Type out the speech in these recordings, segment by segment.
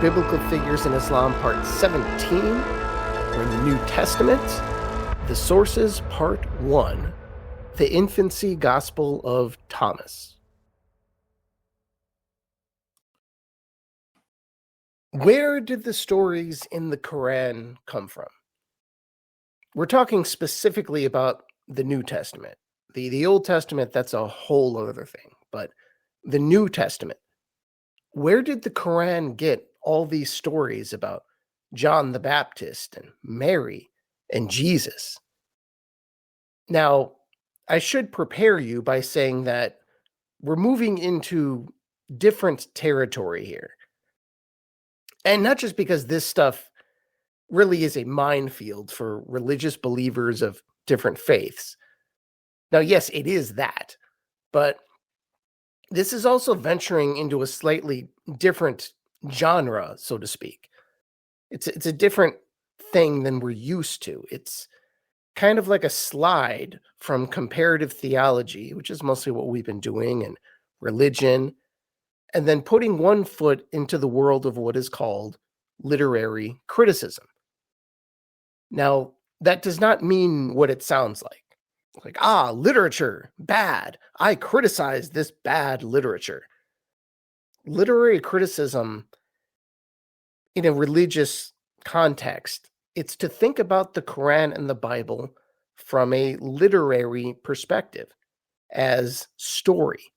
Biblical Figures in Islam, Part 17. We're in the New Testament. The Sources, Part 1. The Infancy Gospel of Thomas. Where did the stories in the Quran come from? We're talking specifically about the New Testament. The Old Testament, that's a whole other thing. But the New Testament, where did the Quran get all these stories about John the Baptist and Mary and Jesus? Now, I should prepare you by saying that we're moving into different territory here. And not just because this stuff really is a minefield for religious believers of different faiths. Now, yes, it is that, but this is also venturing into a slightly different genre, so to speak. It's a different thing than we're used to. It's kind of like a slide from comparative theology, which is mostly what we've been doing, and religion, and then putting one foot into the world of what is called literary criticism. Now, that does not mean what it sounds like. Like, literature, bad. I criticize this bad literature. Literary criticism in a religious context, it's to think about the Quran and the Bible from a literary perspective, as story,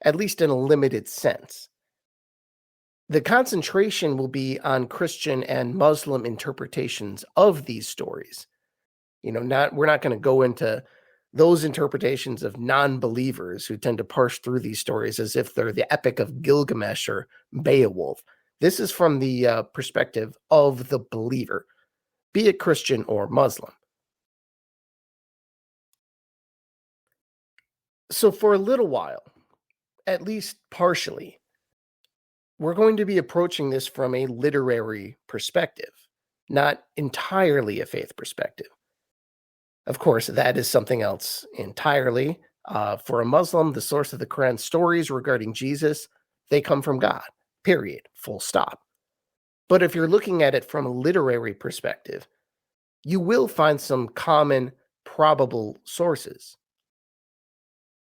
at least in a limited sense. The concentration will be on Christian and Muslim interpretations of these stories. We're not going to go into those interpretations of non-believers who tend to parse through these stories as if they're the Epic of Gilgamesh or Beowulf. This is from the perspective of the believer, be it Christian or Muslim. So for a little while, at least partially, we're going to be approaching this from a literary perspective, not entirely a faith perspective. Of course, that is something else entirely. For a Muslim, the source of the Quran stories regarding Jesus, they come from God, period, full stop. But if you're looking at it from a literary perspective, you will find some common, probable sources.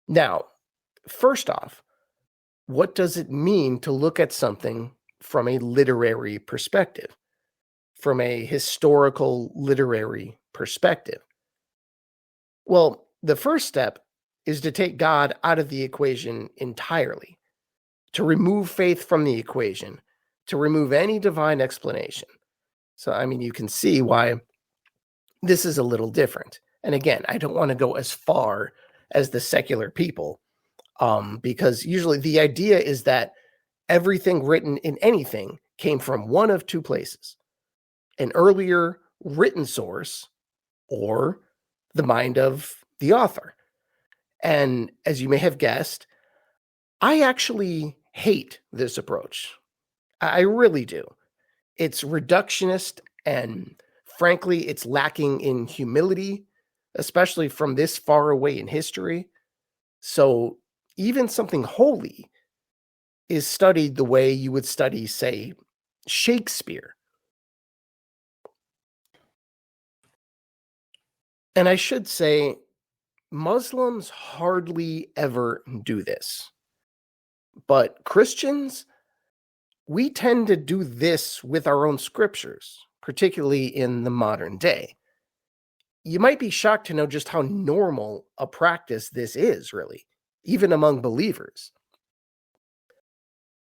Now, first off, what does it mean to look at something from a literary perspective, from a historical literary perspective? Well, the first step is to take God out of the equation entirely, to remove faith from the equation, to remove any divine explanation. So, you can see why this is a little different. And again, I don't want to go as far as the secular people, because usually the idea is that everything written in anything came from one of two places: an earlier written source or the mind of the author. And as you may have guessed, I actually hate this approach. I really do. It's reductionist, and frankly, it's lacking in humility, especially from this far away in history. So even something holy is studied the way you would study, say, Shakespeare. And I should say, Muslims hardly ever do this. But Christians, we tend to do this with our own scriptures, particularly in the modern day. You might be shocked to know just how normal a practice this is, really, even among believers.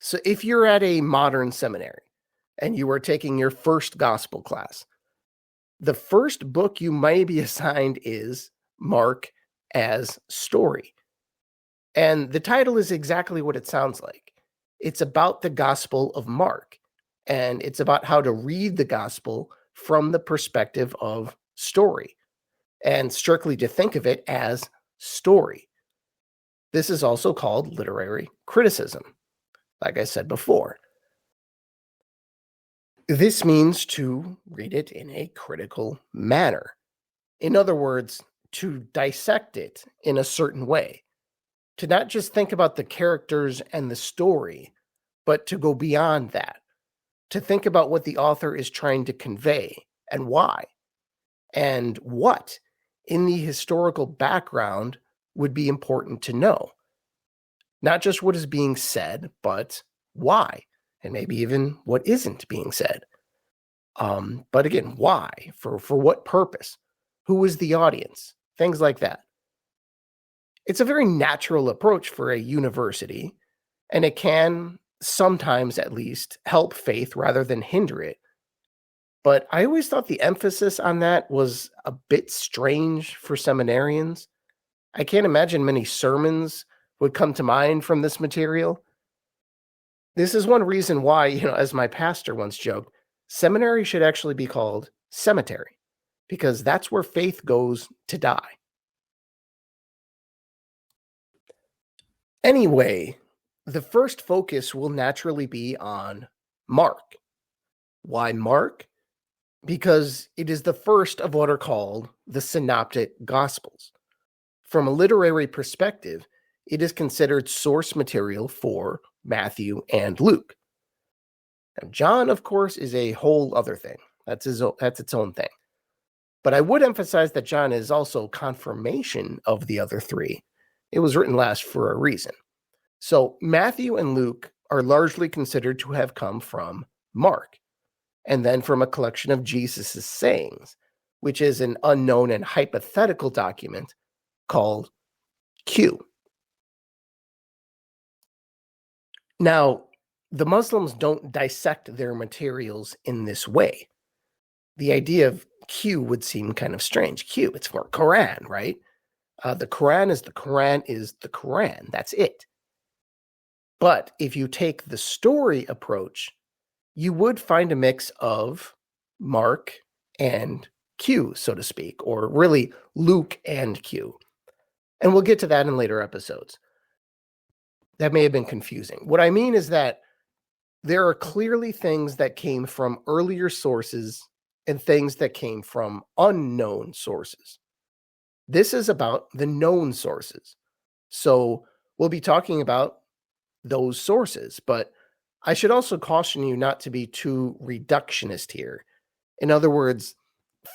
So if you're at a modern seminary and you are taking your first gospel class, the first book you may be assigned is Mark as Story. And the title is exactly what it sounds like. It's about the Gospel of Mark, and it's about how to read the gospel from the perspective of story, and strictly to think of it as story. This is also called literary criticism, like I said before. This means to read it in a critical manner. In other words, to dissect it in a certain way. To not just think about the characters and the story, but to go beyond that. to think about what the author is trying to convey and why, and what in the historical background would be important to know. Not just what is being said, but why, and maybe even what isn't being said. But again, why? For what purpose? Who is the audience? Things like that. It's a very natural approach for a university, and it can sometimes at least help faith rather than hinder it. But I always thought the emphasis on that was a bit strange for seminarians. I can't imagine many sermons would come to mind from this material. This is one reason why, as my pastor once joked, seminary should actually be called cemetery, because that's where faith goes to die. Anyway, the first focus will naturally be on Mark. Why Mark? Because it is the first of what are called the Synoptic Gospels. From a literary perspective, it is considered source material for Matthew and Luke. Now, John, of course, is a whole other thing. That's its own thing. But I would emphasize that John is also confirmation of the other three. It was written last for a reason. So Matthew and Luke are largely considered to have come from Mark, and then from a collection of Jesus' sayings, which is an unknown and hypothetical document called Q. Now, the Muslims don't dissect their materials in this way. The idea of Q would seem kind of strange. Q, it's for Quran, right? The Quran is the Quran. That's it. But if you take the story approach, you would find a mix of Mark and Q, so to speak, or really Luke and Q. And we'll get to that in later episodes. That may have been confusing. What I mean is that there are clearly things that came from earlier sources and things that came from unknown sources. This is about the known sources. So we'll be talking about those sources, but I should also caution you not to be too reductionist here. In other words,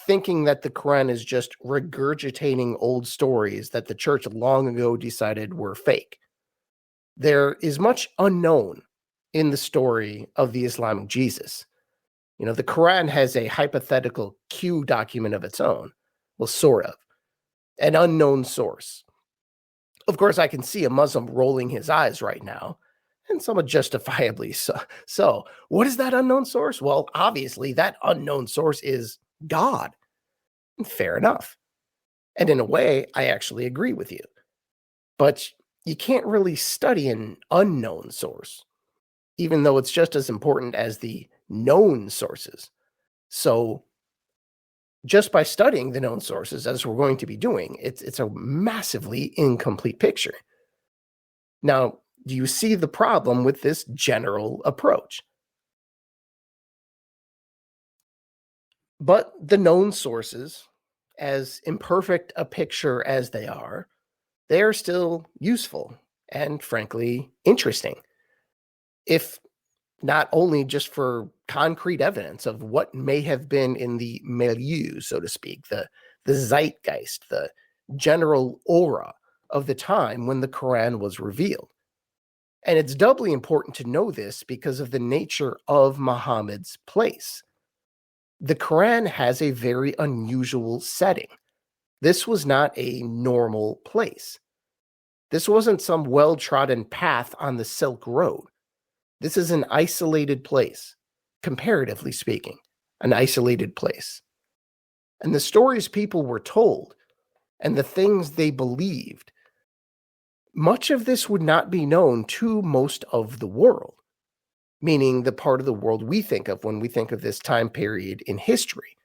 thinking that the Quran is just regurgitating old stories that the church long ago decided were fake. There is much unknown in the story of the Islamic Jesus. The Quran has a hypothetical Q document of its own. Well, sort of. An unknown source. Of course, I can see a Muslim rolling his eyes right now, and somewhat justifiably so. So, what is that unknown source? Well, obviously, that unknown source is God. Fair enough. And in a way, I actually agree with you. But you can't really study an unknown source, even though it's just as important as the known sources. So, just by studying the known sources, as we're going to be doing, it's a massively incomplete picture. Now, do you see the problem with this general approach? But the known sources, as imperfect a picture as they are still useful and, frankly, interesting. If not only just for concrete evidence of what may have been in the milieu, so to speak, the zeitgeist, the general aura of the time when the Quran was revealed. And it's doubly important to know this because of the nature of Muhammad's place. The Quran has a very unusual setting. This was not a normal place. This wasn't some well-trodden path on the Silk Road. This is an isolated place, comparatively speaking, an isolated place. And the stories people were told and the things they believed, much of this would not be known to most of the world, meaning the part of the world we think of when we think of this time period in history.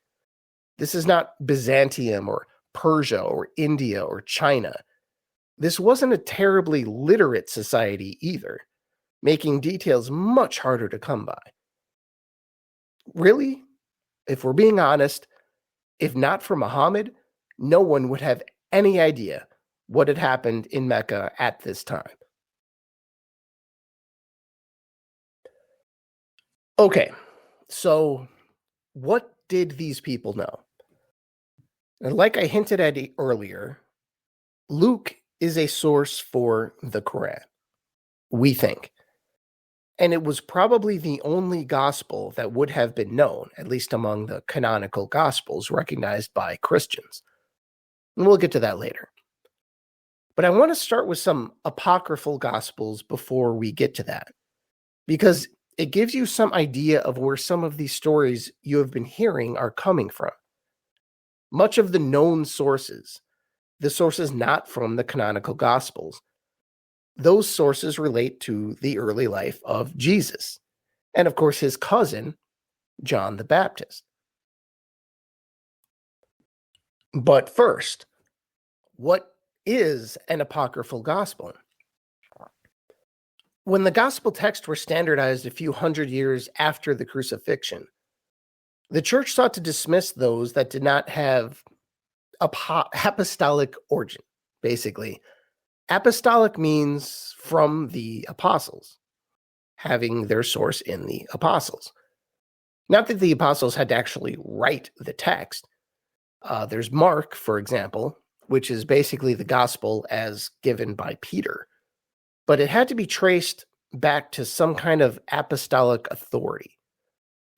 This is not Byzantium or Persia or India or China. This wasn't a terribly literate society either, making details much harder to come by. Really, if we're being honest, if not for Muhammad, no one would have any idea what had happened in Mecca at this time. Okay, So, what did these people know? And like I hinted at earlier, Luke is a source for the Quran, we think. And it was probably the only gospel that would have been known, at least among the canonical gospels recognized by Christians. And we'll get to that later. But I want to start with some apocryphal gospels before we get to that, because it gives you some idea of where some of these stories you have been hearing are coming from. Much of the known sources, the sources not from the canonical gospels, those sources relate to the early life of Jesus, and of course his cousin, John the Baptist. But first, what is an apocryphal gospel? When the gospel texts were standardized a few hundred years after the crucifixion, the church sought to dismiss those that did not have apostolic origin, basically. Apostolic means from the apostles, having their source in the apostles. Not that the apostles had to actually write the text. There's Mark, for example, which is basically the gospel as given by Peter. But it had to be traced back to some kind of apostolic authority.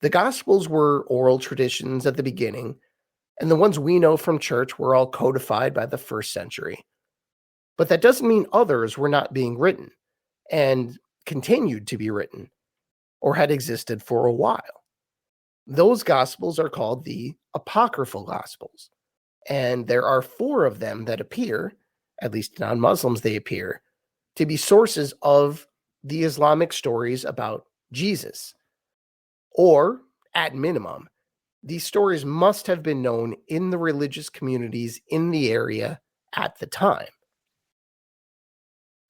The gospels were oral traditions at the beginning, and the ones we know from church were all codified by the first century. But that doesn't mean others were not being written and continued to be written or had existed for a while. Those gospels are called the apocryphal gospels, and there are 4 of them that appear, at least non-Muslims they appear, to be sources of the Islamic stories about Jesus. Or, at minimum, these stories must have been known in the religious communities in the area at the time.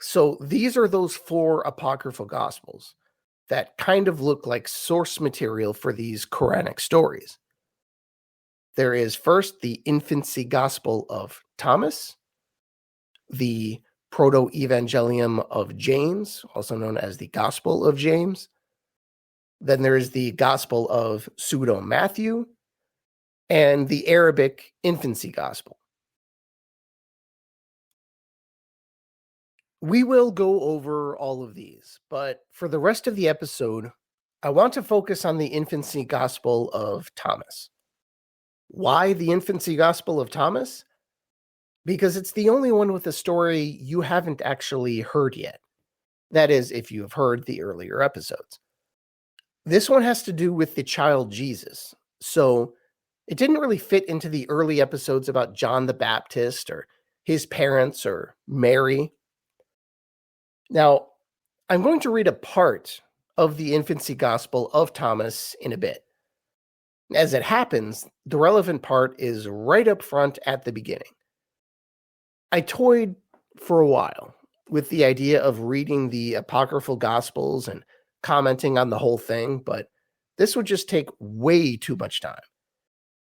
So these are those 4 apocryphal gospels that kind of look like source material for these Quranic stories. There is first the Infancy Gospel of Thomas, the Proto-Evangelium of James, also known as the Gospel of James. Then there is the Gospel of Pseudo-Matthew, and the Arabic Infancy Gospel. We will go over all of these, but for the rest of the episode, I want to focus on the Infancy Gospel of Thomas. Why the Infancy Gospel of Thomas? Because it's the only one with a story you haven't actually heard yet. That is, if you have heard the earlier episodes. This one has to do with the child Jesus, so it didn't really fit into the early episodes about John the Baptist or his parents or Mary. Now, I'm going to read a part of the Infancy Gospel of Thomas in a bit. As it happens, the relevant part is right up front at the beginning. I toyed for a while with the idea of reading the apocryphal Gospels and commenting on the whole thing, but this would just take way too much time.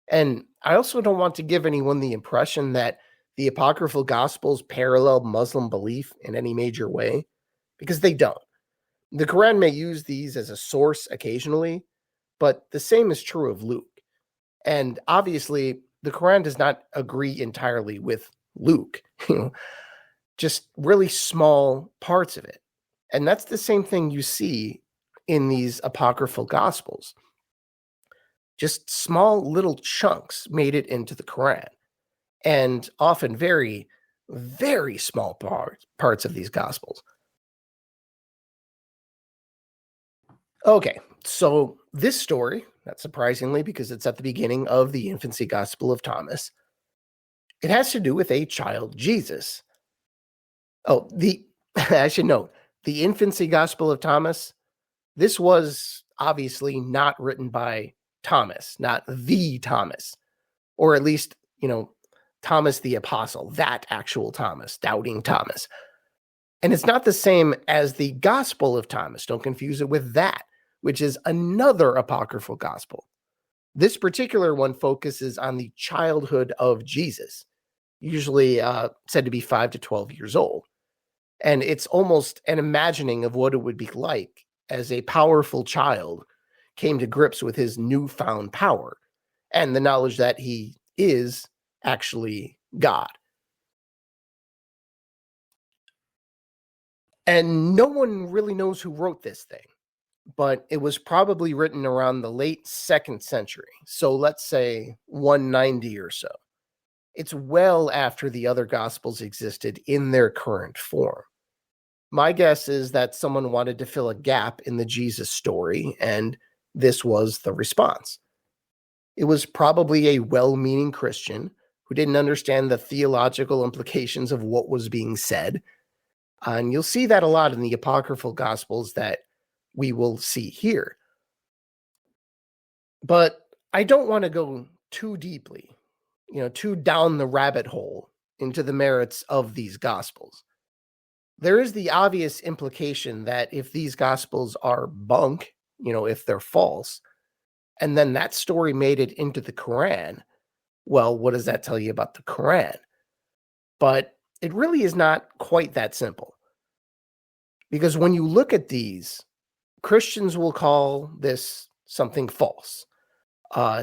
And I also don't want to give anyone the impression that the apocryphal Gospels parallel Muslim belief in any major way, because they don't. The Quran may use these as a source occasionally, but the same is true of Luke. And obviously, the Quran does not agree entirely with Luke, just really small parts of it. And that's the same thing you see in these apocryphal Gospels. Just small little chunks made it into the Quran, and often very, very small parts of these Gospels. Okay, so this story, not surprisingly, because it's at the beginning of the Infancy Gospel of Thomas, it has to do with a child Jesus. Oh, I should note, the Infancy Gospel of Thomas, this was obviously not written by Thomas, not the Thomas, or at least, Thomas the Apostle, that actual Thomas, doubting Thomas. And it's not the same as the Gospel of Thomas. Don't confuse it with that, which is another apocryphal gospel. This particular one focuses on the childhood of Jesus, usually said to be 5 to 12 years old. And it's almost an imagining of what it would be like as a powerful child came to grips with his newfound power and the knowledge that he is actually God. And no one really knows who wrote this thing, but it was probably written around the late 2nd century. So let's say 190 or so. It's well after the other Gospels existed in their current form. My guess is that someone wanted to fill a gap in the Jesus story, and this was the response. It was probably a well-meaning Christian who didn't understand the theological implications of what was being said. And you'll see that a lot in the apocryphal Gospels that we will see here. But I don't want to go too deeply, too down the rabbit hole into the merits of these Gospels. There is the obvious implication that if these Gospels are bunk, if they're false, and then that story made it into the Quran, well, what does that tell you about the Quran? But it really is not quite that simple. Because when you look at these, Christians will call this something false.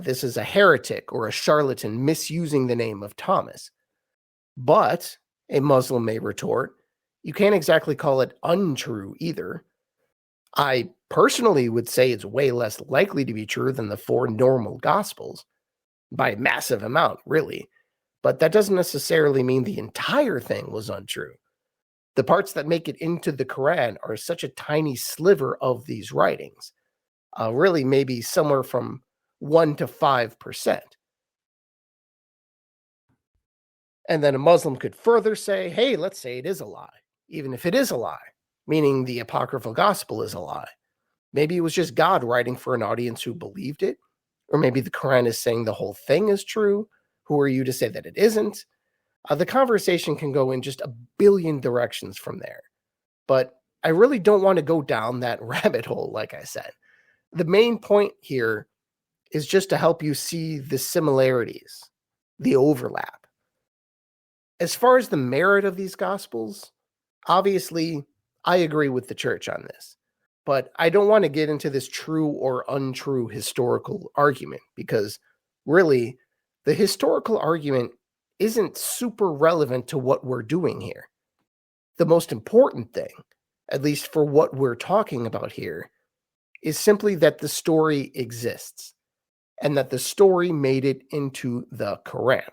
This is a heretic or a charlatan misusing the name of Thomas. But a Muslim may retort, you can't exactly call it untrue either. I personally would say it's way less likely to be true than the 4 normal Gospels, by a massive amount, really. But that doesn't necessarily mean the entire thing was untrue. The parts that make it into the Quran are such a tiny sliver of these writings, really maybe somewhere from 1 to 5%. And then a Muslim could further say, hey, let's say it is a lie, even if it is a lie, meaning the apocryphal gospel is a lie. Maybe it was just God writing for an audience who believed it, or maybe the Quran is saying the whole thing is true. Who are you to say that it isn't? The conversation can go in just a billion directions from there. But I really don't want to go down that rabbit hole, like I said. The main point here is just to help you see the similarities, the overlap. As far as the merit of these Gospels, obviously, I agree with the church on this. But I don't want to get into this true or untrue historical argument because really, the historical argument isn't super relevant to what we're doing here. The most important thing, at least for what we're talking about here, is simply that the story exists and that the story made it into the Quran.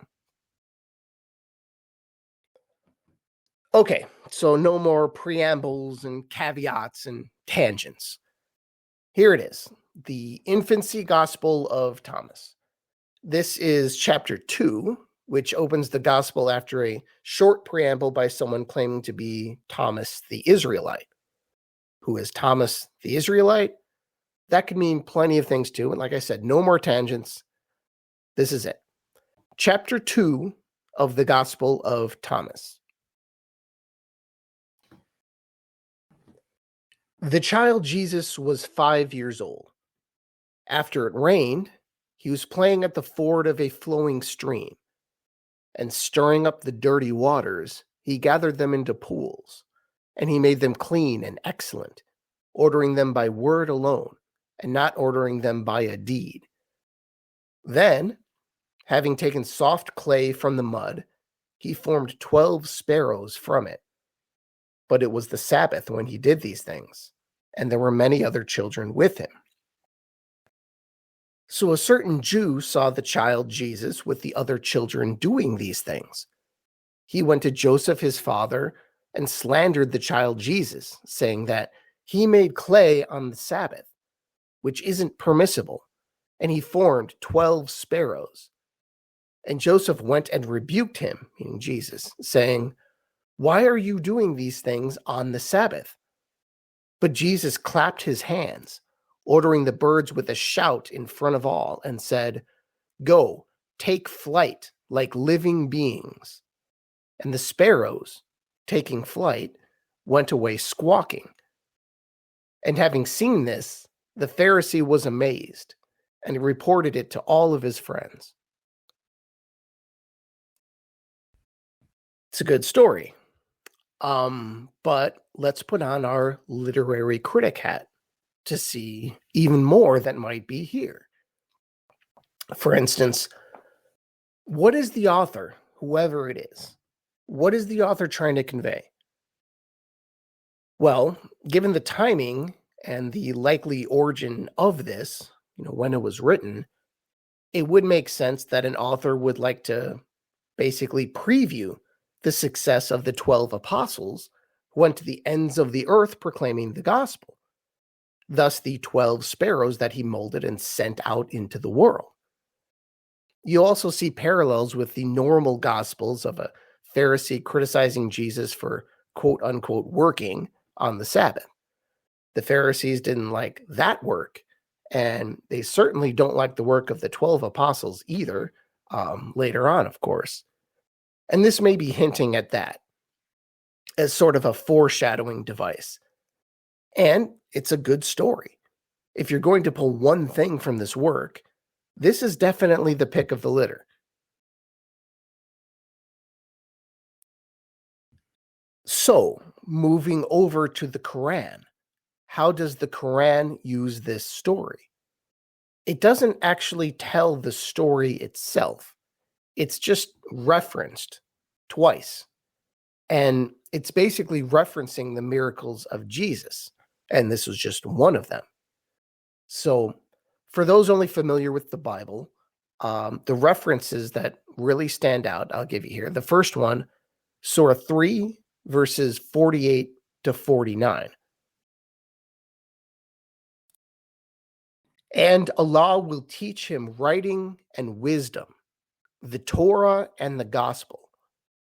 Okay, so no more preambles and caveats and tangents. Here it is, the Infancy Gospel of Thomas. This is chapter 2, which opens the gospel after a short preamble by someone claiming to be Thomas the Israelite. Who is Thomas the Israelite? That could mean plenty of things too. And like I said, no more tangents. This is it. Chapter 2 of the Gospel of Thomas. The child Jesus was 5 years old. After it rained, he was playing at the ford of a flowing stream, and stirring up the dirty waters, he gathered them into pools, and he made them clean and excellent, ordering them by word alone, and not ordering them by a deed. Then, having taken soft clay from the mud, he formed 12 sparrows from it. But it was the Sabbath when he did these things, and there were many other children with him. So a certain Jew saw the child Jesus with the other children doing these things. He went to Joseph his father and slandered the child Jesus, saying that he made clay on the Sabbath, which isn't permissible, and he formed 12 sparrows. And Joseph went and rebuked him, meaning Jesus, saying, "Why are you doing these things on the Sabbath?" But Jesus clapped his hands, ordering the birds with a shout in front of all, and said, "Go, take flight like living beings." And the sparrows, taking flight, went away squawking. And having seen this, the Pharisee was amazed, and reported it to all of his friends. It's a good story. But let's put on our literary critic hat. to see even more that might be here. For instance, what is the author, whoever it is, what is the author trying to convey? Well, given the timing and the likely origin of this, when it was written, it would make sense that an author would like to basically preview the success of the 12 apostles who went to the ends of the earth proclaiming the gospel. Thus, the 12 sparrows that he molded and sent out into the world. You also see parallels with the normal gospels of a Pharisee criticizing Jesus for quote unquote working on the Sabbath. The Pharisees didn't like that work, and they certainly don't like the work of the 12 apostles either, later on, of course. And this may be hinting at that as sort of a foreshadowing device. And it's a good story. If you're going to pull one thing from this work, this is definitely the pick of the litter. So, moving over to the Quran, how does the Quran use this story? It doesn't actually tell the story itself. It's just referenced twice. And it's basically referencing the miracles of Jesus. And this was just one of them. So, for those only familiar with the Bible, the references that really stand out, I'll give you here. The first one, Surah 3, verses 48 to 49. And Allah will teach him writing and wisdom, the Torah and the gospel,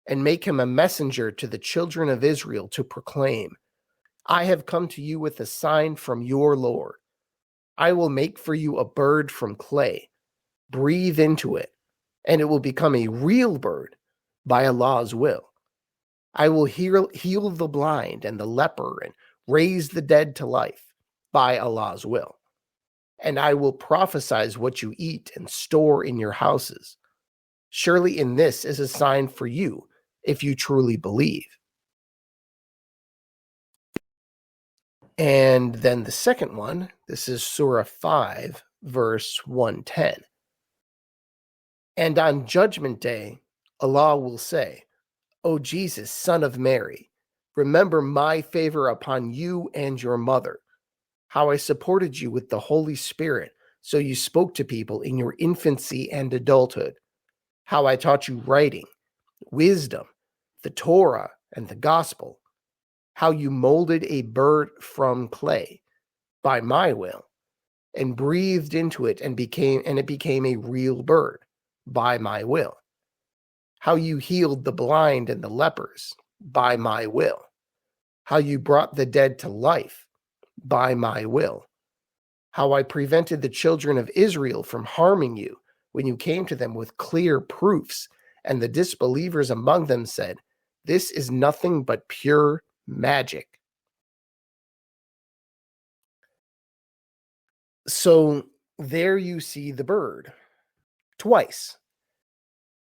and make him a messenger to the children of Israel to proclaim, I have come to you with a sign from your Lord. I will make for you a bird from clay. Breathe into it, and it will become a real bird by Allah's will. I will heal the blind and the leper and raise the dead to life by Allah's will. And I will prophesize what you eat and store in your houses. Surely in this is a sign for you if you truly believe. And then the second one, this is Surah 5, verse 110. And on Judgment Day, Allah will say, O Jesus, son of Mary, remember my favor upon you and your mother, how I supported you with the Holy Spirit, so you spoke to people in your infancy and adulthood, how I taught you writing, wisdom, the Torah, and the gospel, how you molded a bird from clay by my will, and breathed into it and it became a real bird by my will, how you healed the blind and the lepers by my will, how you brought the dead to life by my will, how I prevented the children of Israel from harming you when you came to them with clear proofs, and the disbelievers among them said, this is nothing but pure magic. So there you see the bird twice.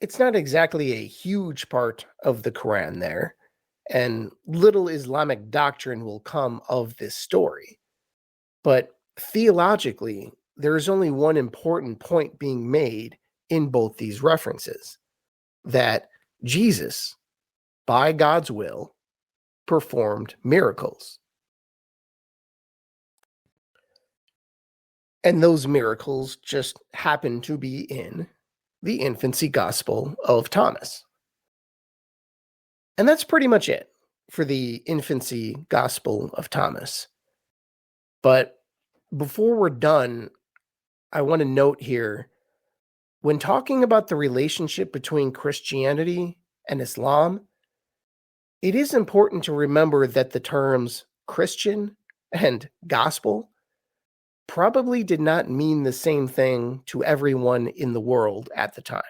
It's not exactly a huge part of the Quran there, and little Islamic doctrine will come of this story. But theologically, there is only one important point being made in both these references, that Jesus, by God's will, performed miracles. And those miracles just happen to be in the Infancy Gospel of Thomas. And that's pretty much it for the Infancy Gospel of Thomas. But before we're done, I want to note here, when talking about the relationship between Christianity and Islam, it is important to remember that the terms Christian and gospel probably did not mean the same thing to everyone in the world at the time.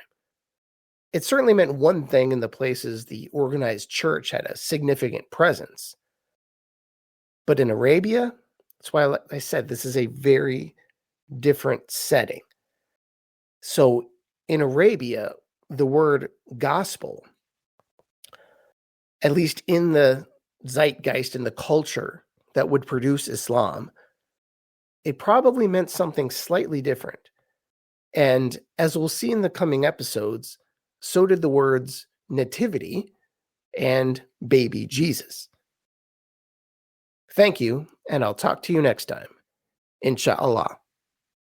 It certainly meant one thing in the places the organized church had a significant presence. But in Arabia, that's why I said this is a very different setting. So in Arabia, the word gospel, at least in the zeitgeist, in the culture that would produce Islam, it probably meant something slightly different. And as we'll see in the coming episodes, so did the words nativity and baby Jesus. Thank you, and I'll talk to you next time. Inshallah.